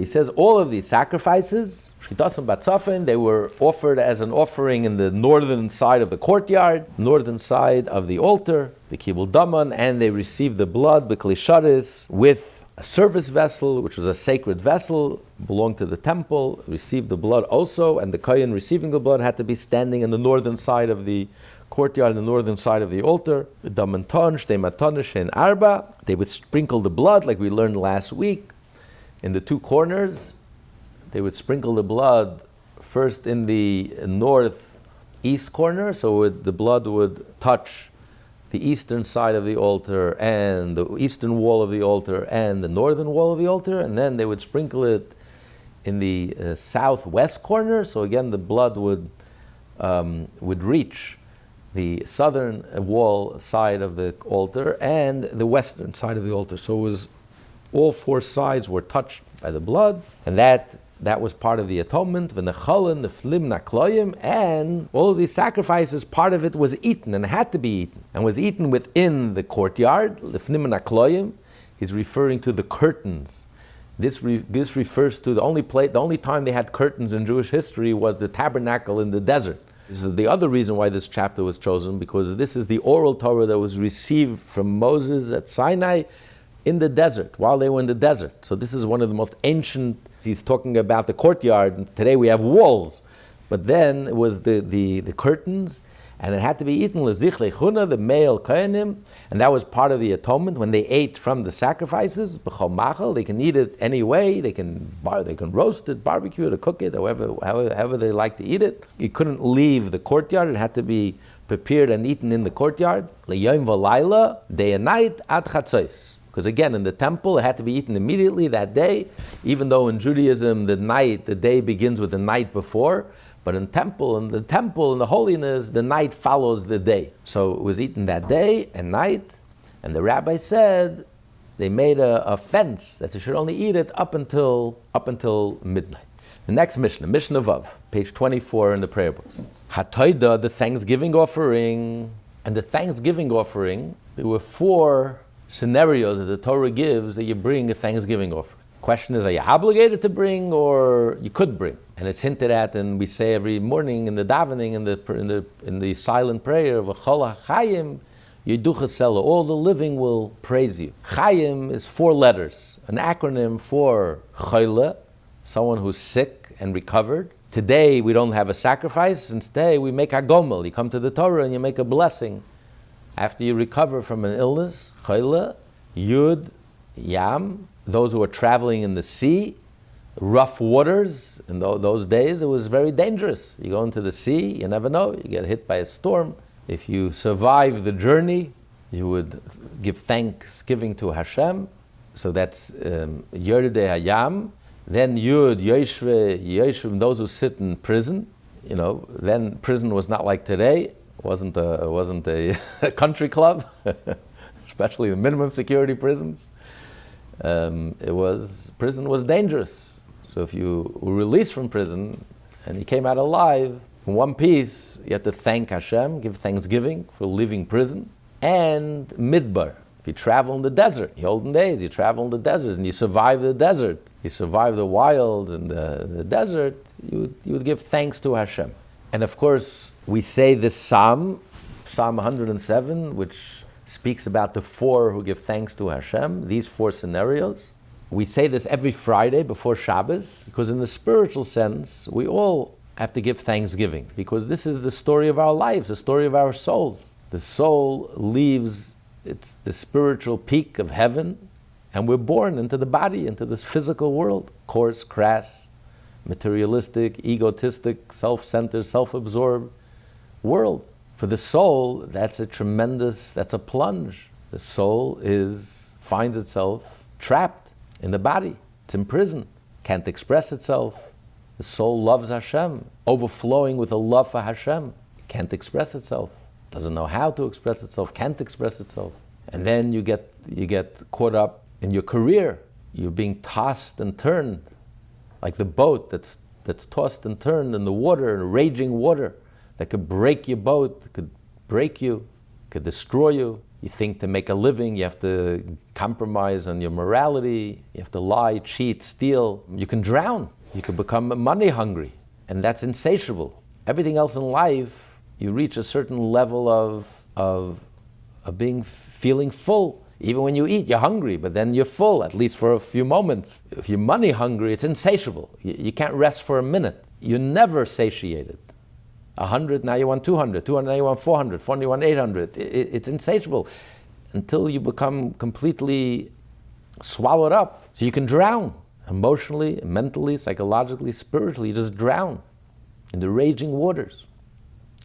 says all of these sacrifices, they were offered as an offering in the northern side of the courtyard, northern side of the altar, the kibul daman, and they received the blood, b'klisharis, with a service vessel, which was a sacred vessel, belonged to the temple, received the blood also, and the kohen receiving the blood had to be standing in the northern side of the courtyard, the northern side of the altar. They would sprinkle the blood, like we learned last week, in the two corners. They would sprinkle the blood first in the northeast corner, so the blood would touch the eastern side of the altar and the eastern wall of the altar and the northern wall of the altar, and then they would sprinkle it in the southwest corner. So again, the blood would reach the southern wall side of the altar and the western side of the altar. So it was all four sides were touched by the blood, and that was part of the atonement. And all of these sacrifices, part of it was eaten and had to be eaten, and was eaten within the courtyard. He's referring to the curtains. This refers to the only time they had curtains in Jewish history was the tabernacle in the desert. This is the other reason why this chapter was chosen, because this is the oral Torah that was received from Moses at Sinai in the desert, while they were in the desert. So this is one of the most ancient. He's talking about the courtyard, and today we have walls, but then it was the curtains, and it had to be eaten l'zichrei chuna, the male kohanim, and that was part of the atonement. When they ate from the sacrifices, b'chol machal, they can eat it any way. They can roast it, barbecue it, or cook it, however they like to eat it. It couldn't leave the courtyard. It had to be prepared and eaten in the courtyard. L'yom v'layla, day and night, ad chatzos. Because again, in the temple, it had to be eaten immediately that day, even though in Judaism, the day begins with the night before, but in the holiness, the night follows the day. So it was eaten that day and night, and the rabbi said they made a fence that they should only eat it up until midnight. The next Mishnah, Mishnah Vav, page 24 in the prayer books. Hatoida, the Thanksgiving offering. And the Thanksgiving offering, there were four scenarios that the Torah gives that you bring a Thanksgiving offering. Question is, are you obligated to bring, or you could bring? And it's hinted at, and we say every morning in the davening, in the silent prayer, V'chol ha'chayim yiducha sela, all the living will praise you. Chayim is 4 letters, an acronym for chayla, someone who's sick and recovered. Today we don't have a sacrifice. Instead we make a gomel. You come to the Torah and you make a blessing after you recover from an illness. Chayla, Yud, Yam, those who are traveling in the sea, rough waters. In those days it was very dangerous. You go into the sea, you never know, you get hit by a storm. If you survive the journey, you would give thanksgiving to Hashem. So that's Yerdei Hayam. Then Yud, Yeshve, those who sit in prison. Then prison was not like today. It wasn't a country club, especially the minimum security prisons. Prison was dangerous. So if you were released from prison and you came out alive in one piece, you had to thank Hashem, give thanksgiving for leaving prison. And Midbar, if you travel in the desert, in the olden days, you travel in the desert and you survive the desert, you survive the wild and the desert, you would give thanks to Hashem. And of course, we say this Psalm 107, which speaks about the 4 who give thanks to Hashem, these 4 scenarios. We say this every Friday before Shabbos, because in the spiritual sense, we all have to give thanksgiving, because this is the story of our lives, the story of our souls. The soul leaves the spiritual peak of heaven, and we're born into the body, into this physical world, coarse, crass, materialistic, egotistic, self-centered, self-absorbed world. For the soul, that's a plunge. The soul finds itself trapped in the body. It's in prison, can't express itself. The soul loves Hashem, overflowing with a love for Hashem, can't express itself, doesn't know how to express itself, can't express itself. And then you get caught up in your career. You're being tossed and turned, like the boat that's tossed and turned in the water, in raging water, that could break your boat, that could break you. It could destroy you. You think to make a living, you have to compromise on your morality. You have to lie, cheat, steal. You can drown. You can become money hungry, and that's insatiable. Everything else in life, you reach a certain level of feeling full. Even when you eat, you're hungry, but then you're full, at least for a few moments. If you're money hungry, it's insatiable. You can't rest for a minute. You're never satiated. 100, now you want 200. 200, now you want 400. 400, you want 800. It's insatiable until you become completely swallowed up. So you can drown emotionally, mentally, psychologically, spiritually. You just drown in the raging waters.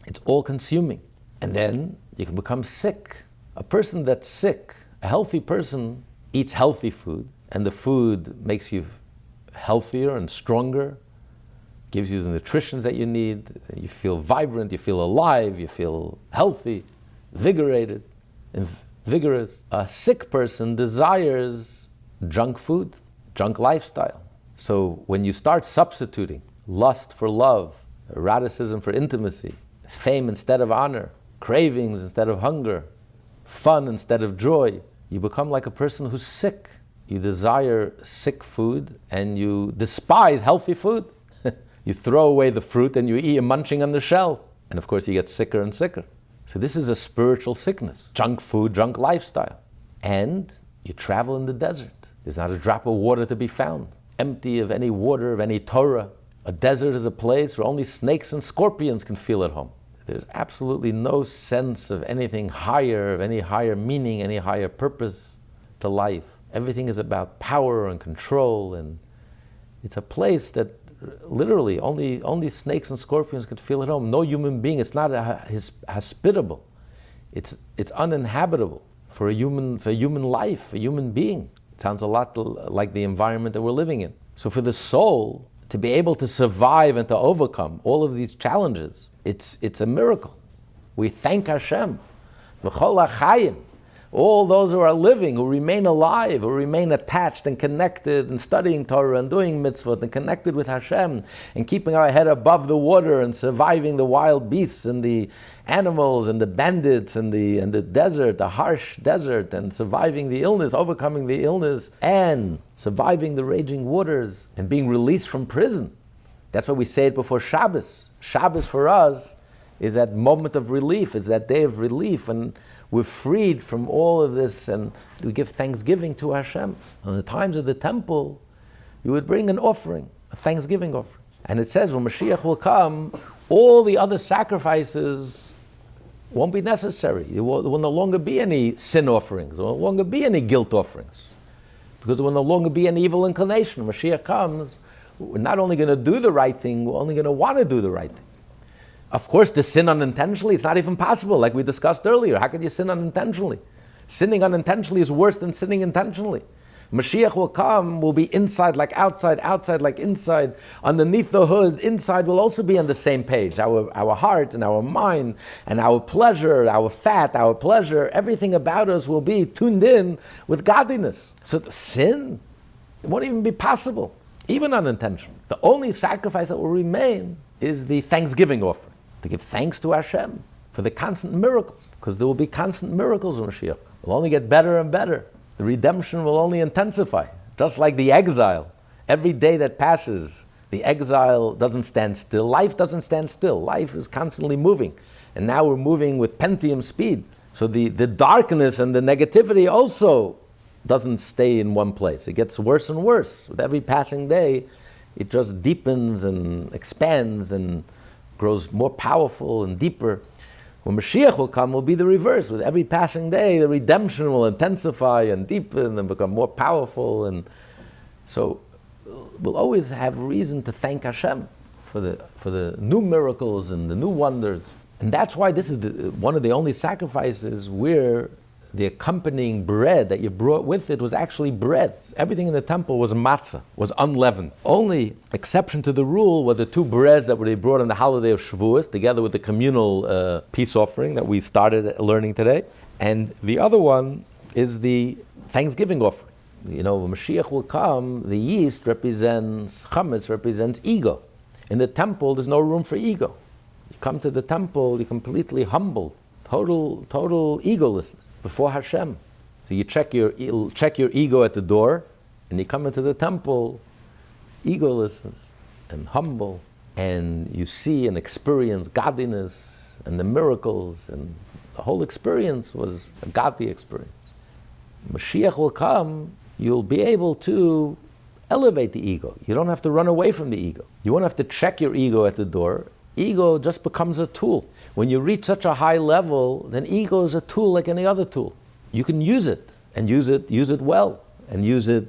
It's all consuming. And then you can become sick. A person that's sick, a healthy person, eats healthy food, and the food makes you healthier and stronger, gives you the nutrition that you need, you feel vibrant, you feel alive, you feel healthy, vigorated, and vigorous. A sick person desires junk food, junk lifestyle. So when you start substituting lust for love, eroticism for intimacy, fame instead of honor, cravings instead of hunger, fun instead of joy, you become like a person who's sick. You desire sick food and you despise healthy food. You throw away the fruit and you're munching on the shell. And of course you get sicker and sicker. So this is a spiritual sickness. Junk food, junk lifestyle. And you travel in the desert. There's not a drop of water to be found. Empty of any water, of any Torah. A desert is a place where only snakes and scorpions can feel at home. There's absolutely no sense of anything higher, of any higher meaning, any higher purpose to life. Everything is about power and control, and it's a place that literally only snakes and scorpions can feel at home. No human being, it's not hospitable. It's uninhabitable for a human life, a human being. It sounds a lot like the environment that we're living in. So for the soul to be able to survive and to overcome all of these challenges, it's a miracle. We thank Hashem. V'chol hachayim. All those who are living, who remain alive, who remain attached and connected and studying Torah and doing mitzvot and connected with Hashem and keeping our head above the water and surviving the wild beasts and the animals and the bandits and the desert, the harsh desert, and surviving the illness, overcoming the illness, and surviving the raging waters and being released from prison. That's why we say it before Shabbos. Shabbos for us is that moment of relief. It's that day of relief, and we're freed from all of this, and we give thanksgiving to Hashem. On the times of the temple, you would bring an offering, a thanksgiving offering. And it says when Mashiach will come, all the other sacrifices won't be necessary. There will no longer be any sin offerings. There will no longer be any guilt offerings. Because there will no longer be any evil inclination. When Mashiach comes, we're not only going to do the right thing, we're only going to want to do the right thing. Of course, to sin unintentionally, it's not even possible, like we discussed earlier. How could you sin unintentionally? Sinning unintentionally is worse than sinning intentionally. Mashiach will come, will be inside like outside, outside like inside. Underneath the hood, inside will also be on the same page. Our heart and our mind and our pleasure, our fat, our pleasure, everything about us will be tuned in with godliness. So sin, it won't even be possible, even unintentional. The only sacrifice that will remain is the thanksgiving offering. To give thanks to Hashem for the constant miracles, because there will be constant miracles when Mashiach. It will only get better and better. The redemption will only intensify. Just like the exile. Every day that passes, the exile doesn't stand still. Life doesn't stand still. Life is constantly moving. And now we're moving with Pentium speed. So the darkness and the negativity also doesn't stay in one place. It gets worse and worse. With every passing day, it just deepens and expands and grows more powerful and deeper. When Mashiach will come, will be the reverse. With every passing day, the redemption will intensify and deepen and become more powerful. And so we'll always have reason to thank Hashem for the new miracles and the new wonders. And that's why this is one of the only sacrifices where the accompanying bread that you brought with it was actually bread. Everything in the temple was matzah, was unleavened. Only exception to the rule were the two breads that they brought on the holiday of Shavuos, together with the communal peace offering that we started learning today. And the other one is the Thanksgiving offering. You know, when Mashiach will come, the yeast represents, chametz represents ego. In the temple, there's no room for ego. You come to the temple, you're completely humbled. total egolessness before Hashem. So you check your ego at the door, and you come into the temple, egolessness and humble, and you see and experience godliness and the miracles, and the whole experience was a godly experience. Mashiach will come, you'll be able to elevate the ego. You don't have to run away from the ego. You won't have to check your ego at the door. Ego just becomes a tool. When you reach such a high level, then ego is a tool like any other tool. You can use it, and use it well, and use it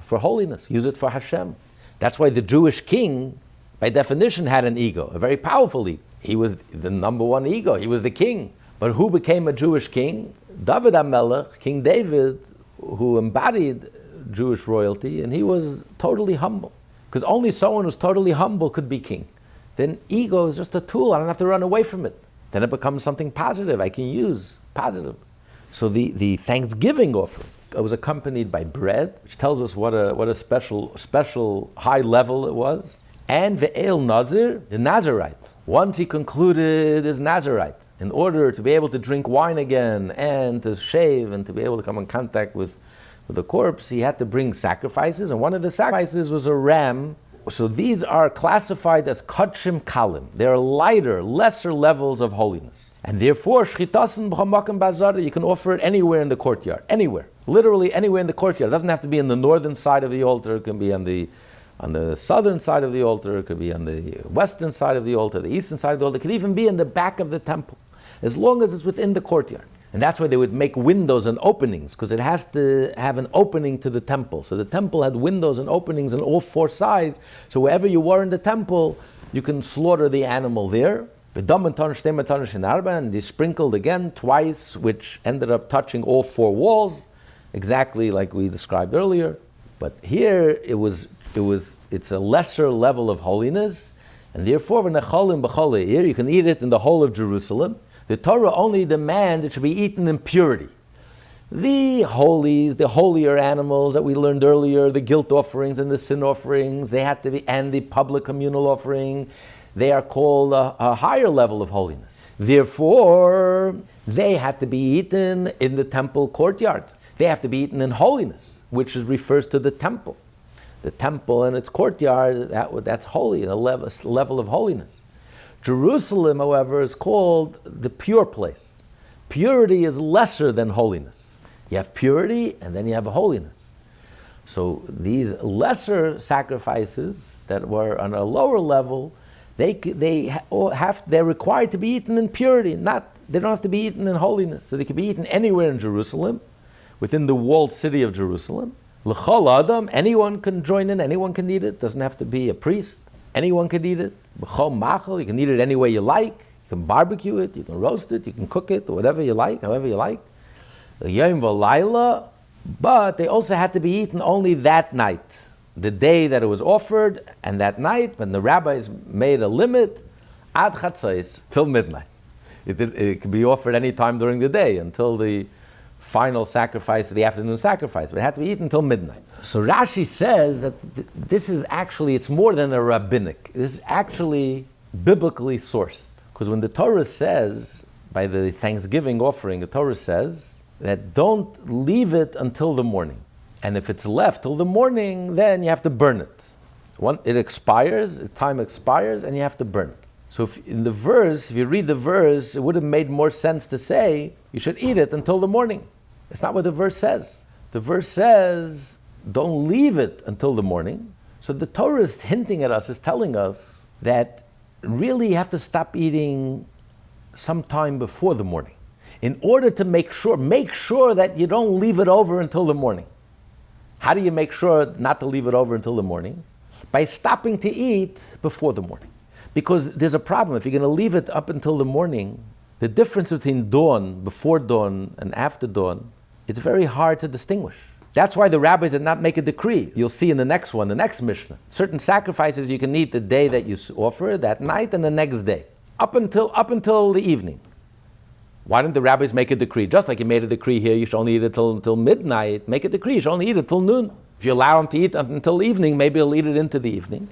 for holiness, use it for Hashem. That's why the Jewish king, by definition, had an ego, a very powerful ego. He was the number one ego, he was the king. But who became a Jewish king? David HaMelech, King David, who embodied Jewish royalty, and he was totally humble. Because only someone who's totally humble could be king. Then ego is just a tool, I don't have to run away from it. Then it becomes something positive I can use, positive. So the Thanksgiving offering was accompanied by bread, which tells us what a special high level it was. And ve'el Nazir, the Nazirite. Once he concluded his Nazirite, in order to be able to drink wine again, and to shave, and to be able to come in contact with the corpse, he had to bring sacrifices, and one of the sacrifices was a ram. So these are classified as kachim kalim. They are lighter, lesser levels of holiness. And therefore, shchitasen b'chamakim bazara, you can offer it anywhere in the courtyard. Anywhere. Literally anywhere in the courtyard. It doesn't have to be on the northern side of the altar. It can be on the southern side of the altar. It could be on the western side of the altar, the eastern side of the altar. It could even be in the back of the temple, as long as it's within the courtyard. And that's why they would make windows and openings, because it has to have an opening to the temple. So the temple had windows and openings on all four sides. So wherever you were in the temple, you can slaughter the animal there. And they sprinkled again twice, which ended up touching all four walls, exactly like we described earlier. But here it's a lesser level of holiness, and therefore you can eat it in the whole of Jerusalem. The Torah only demands it should be eaten in purity. The holier animals that we learned earlier, the guilt offerings and the sin offerings, they had to be, and the public communal offering, they are called a higher level of holiness. Therefore, they had to be eaten in the temple courtyard. They have to be eaten in holiness, which refers to the temple. The temple and its courtyard, that's holy, a level of holiness. Jerusalem, however, is called the pure place. Purity is lesser than holiness. You have purity and then you have holiness. So these lesser sacrifices that were on a lower level, they're required to be eaten in purity. They don't have to be eaten in holiness. So they can be eaten anywhere in Jerusalem, within the walled city of Jerusalem. L'chol adam, anyone can join in, anyone can eat it. Doesn't have to be a priest. Anyone can eat it. B'chol machal, you can eat it any way you like. You can barbecue it, you can roast it, you can cook it, or whatever you like, however you like. Yom v'layla, but they also had to be eaten only that night, the day that it was offered, and that night when the rabbis made a limit, ad chatzos, till midnight. It could be offered any time during the day until the final sacrifice, the afternoon sacrifice, but it had to be eaten until midnight. So Rashi says that this is actually, it's more than a rabbinic. This is actually biblically sourced. Because when the Torah says, by the Thanksgiving offering, the Torah says that don't leave it until the morning. And if it's left till the morning, then you have to burn it. It expires, time expires, and you have to burn it. So if you read the verse, it would have made more sense to say you should eat it until the morning. It's not what the verse says. The verse says, don't leave it until the morning. So the Torah is hinting at us, is telling us that really you have to stop eating sometime before the morning. In order to make sure that you don't leave it over until the morning. How do you make sure not to leave it over until the morning? By stopping to eat before the morning. Because there's a problem. If you're going to leave it up until the morning, the difference between dawn, before dawn, and after dawn, it's very hard to distinguish. That's why the rabbis did not make a decree. You'll see in the next Mishnah. Certain sacrifices you can eat the day that you offer, that night, and the next day. Up until the evening. Why didn't the rabbis make a decree? Just like you made a decree here, you should only eat it until midnight. Make a decree, you should only eat it till noon. If you allow them to eat until evening, maybe he'll eat it into the evening.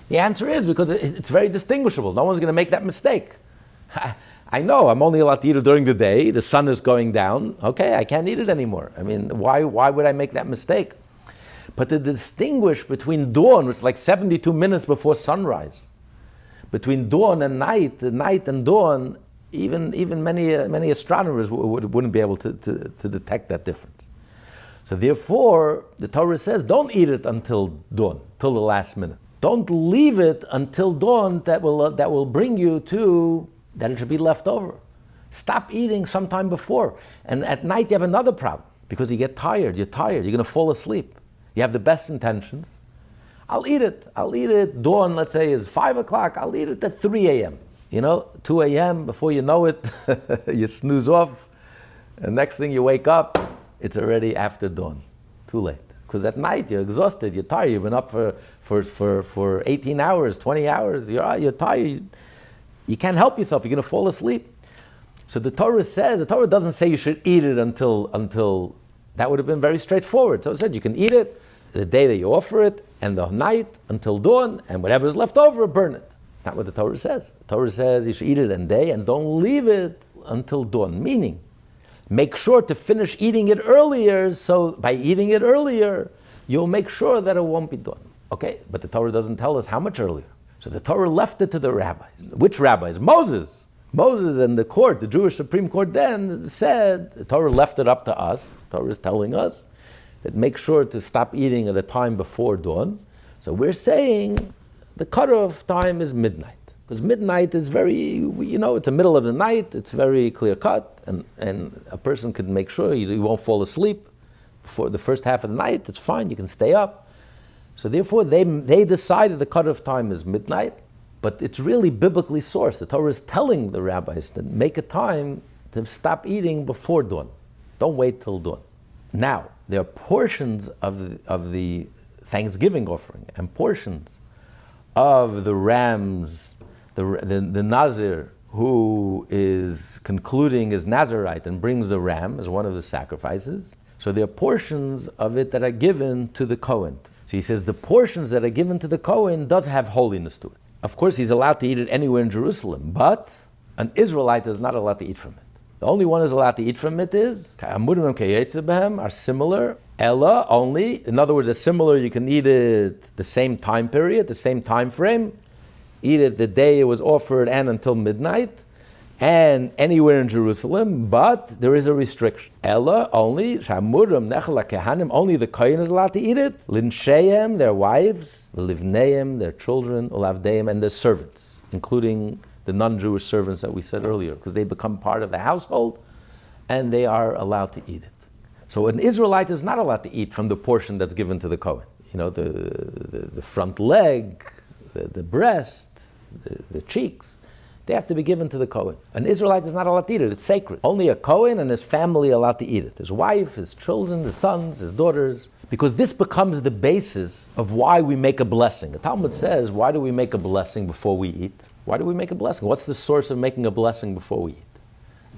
The answer is because it's very distinguishable. No one's going to make that mistake. I know I'm only allowed to eat it during the day. The sun is going down. Okay, I can't eat it anymore. I mean, why would I make that mistake? But to distinguish between dawn, which is like 72 minutes before sunrise, between dawn and night, the night and dawn, even many astronomers wouldn't be able to detect that difference. So therefore, the Torah says, don't eat it until dawn, till the last minute. Don't leave it until dawn. That will bring you to that it should be left over. Stop eating sometime before. And at night you have another problem because you get tired. You're tired. You're going to fall asleep. You have the best intentions. I'll eat it. Dawn, let's say, is 5 o'clock. I'll eat it at 3 a.m. 2 a.m. Before you know it, you snooze off. And next thing you wake up, it's already after dawn. Too late. Because at night you're exhausted. You're tired. You've been up for 18 hours, 20 hours. You're tired. You can't help yourself. You're going to fall asleep. So the Torah doesn't say you should eat it until that would have been very straightforward. So it said you can eat it the day that you offer it and the night until dawn, and whatever's left over, burn it. It's not what the Torah says. The Torah says you should eat it in day and don't leave it until dawn. Meaning, make sure to finish eating it earlier, so by eating it earlier, you'll make sure that it won't be dawn. Okay, but the Torah doesn't tell us how much earlier. So the Torah left it to the rabbis. Which rabbis? Moses and the court, the Jewish Supreme Court then said, the Torah left it up to us. The Torah is telling us that make sure to stop eating at a time before dawn. So we're saying the cutoff time is midnight. Because midnight is very, it's the middle of the night, it's very clear cut, and a person can make sure you won't fall asleep before the first half of the night. It's fine, you can stay up. So therefore, they decided the cutoff time is midnight, but it's really biblically sourced. The Torah is telling the rabbis to make a time to stop eating before dawn. Don't wait till dawn. Now, there are portions of the Thanksgiving offering and portions of the rams, the Nazir who is concluding his Nazirite and brings the ram as one of the sacrifices. So there are portions of it that are given to the Kohen. So he says the portions that are given to the Kohen does have holiness to it. Of course, he's allowed to eat it anywhere in Jerusalem, but an Israelite is not allowed to eat from it. The only one who's allowed to eat from it is are similar. Ella only. In other words, a similar, you can eat it the same time period, the same time frame. Eat it the day it was offered and until midnight, and anywhere in Jerusalem, but there is a restriction. Ella, only, shamurim nechel kohanim, only the kohen is allowed to eat it. Linsheim, their wives, livneim, their children, ulavdeim, and their servants, including the non-Jewish servants that we said earlier, because they become part of the household, and they are allowed to eat it. So an Israelite is not allowed to eat from the portion that's given to the kohen. The front leg, the breast, the cheeks, they have to be given to the Kohen. An Israelite is not allowed to eat it. It's sacred. Only a Kohen and his family are allowed to eat it. His wife, his children, his sons, his daughters. Because this becomes the basis of why we make a blessing. The Talmud says, why do we make a blessing before we eat? Why do we make a blessing? What's the source of making a blessing before we eat?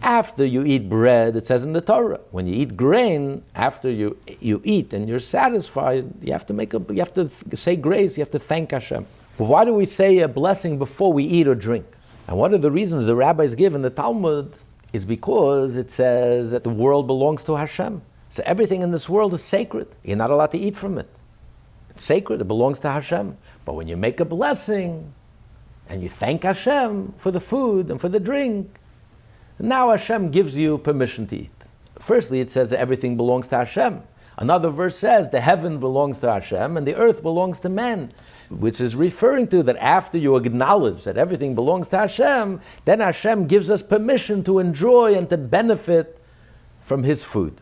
After you eat bread, it says in the Torah, when you eat grain, after you eat and you're satisfied, you have to say grace, you have to thank Hashem. But why do we say a blessing before we eat or drink? And one of the reasons the rabbis give in the Talmud is because it says that the world belongs to Hashem. So everything in this world is sacred. You're not allowed to eat from it. It's sacred, it belongs to Hashem. But when you make a blessing and you thank Hashem for the food and for the drink, now Hashem gives you permission to eat. Firstly, it says that everything belongs to Hashem. Another verse says the heaven belongs to Hashem and the earth belongs to man, which is referring to that after you acknowledge that everything belongs to Hashem, then Hashem gives us permission to enjoy and to benefit from His food,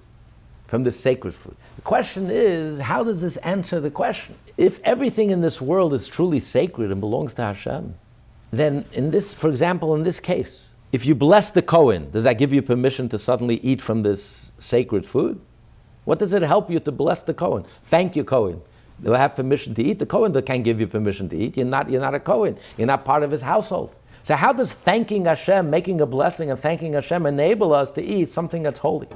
from the sacred food. The question is, how does this answer the question? If everything in this world is truly sacred and belongs to Hashem, then for example, in this case, if you bless the Kohen, does that give you permission to suddenly eat from this sacred food? What does it help you to bless the Kohen? Thank you, Kohen. They'll have permission to eat. The Kohen can't give you permission to eat. You're not a Kohen. You're not part of his household. So how does thanking Hashem, making a blessing and thanking Hashem enable us to eat something that's holy?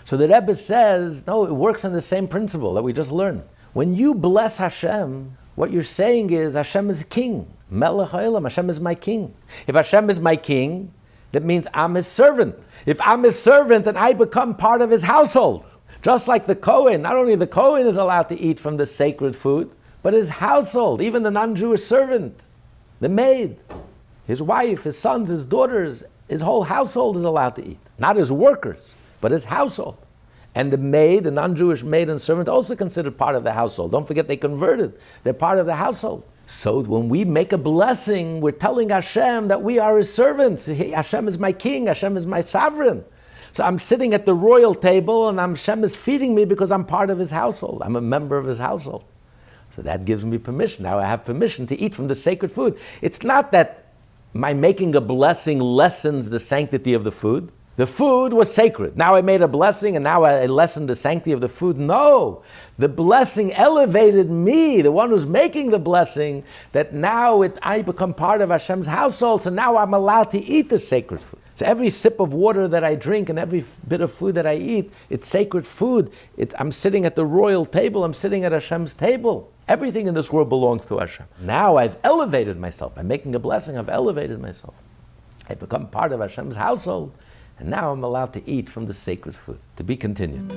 So the Rebbe says, no, it works on the same principle that we just learned. When you bless Hashem, what you're saying is Hashem is king. Melech HaOlam, Hashem is my king. If Hashem is my king, That means I'm his servant. If I'm his servant, then I become part of his household. Just like the Kohen, not only the Kohen is allowed to eat from the sacred food, but his household, even the non-Jewish servant, the maid, his wife, his sons, his daughters, his whole household is allowed to eat. Not his workers, but his household. And the maid, the non-Jewish maid and servant, also considered part of the household. Don't forget they converted. They're part of the household. So when we make a blessing, we're telling Hashem that we are his servants. Hashem is my king. Hashem is my sovereign. So I'm sitting at the royal table and Hashem is feeding me because I'm part of his household. I'm a member of his household. So that gives me permission. Now I have permission to eat from the sacred food. It's not that my making a blessing lessens the sanctity of the food. The food was sacred. Now I made a blessing and now I lessened the sanctity of the food. No, the blessing elevated me, the one who's making the blessing, that now I become part of Hashem's household, so now I'm allowed to eat the sacred food. So every sip of water that I drink and every bit of food that I eat, it's sacred food. I'm sitting at the royal table, I'm sitting at Hashem's table. Everything in this world belongs to Hashem. Now I've elevated myself. By making a blessing, I've elevated myself. I've become part of Hashem's household. And now I'm allowed to eat from the sacred food. To be continued.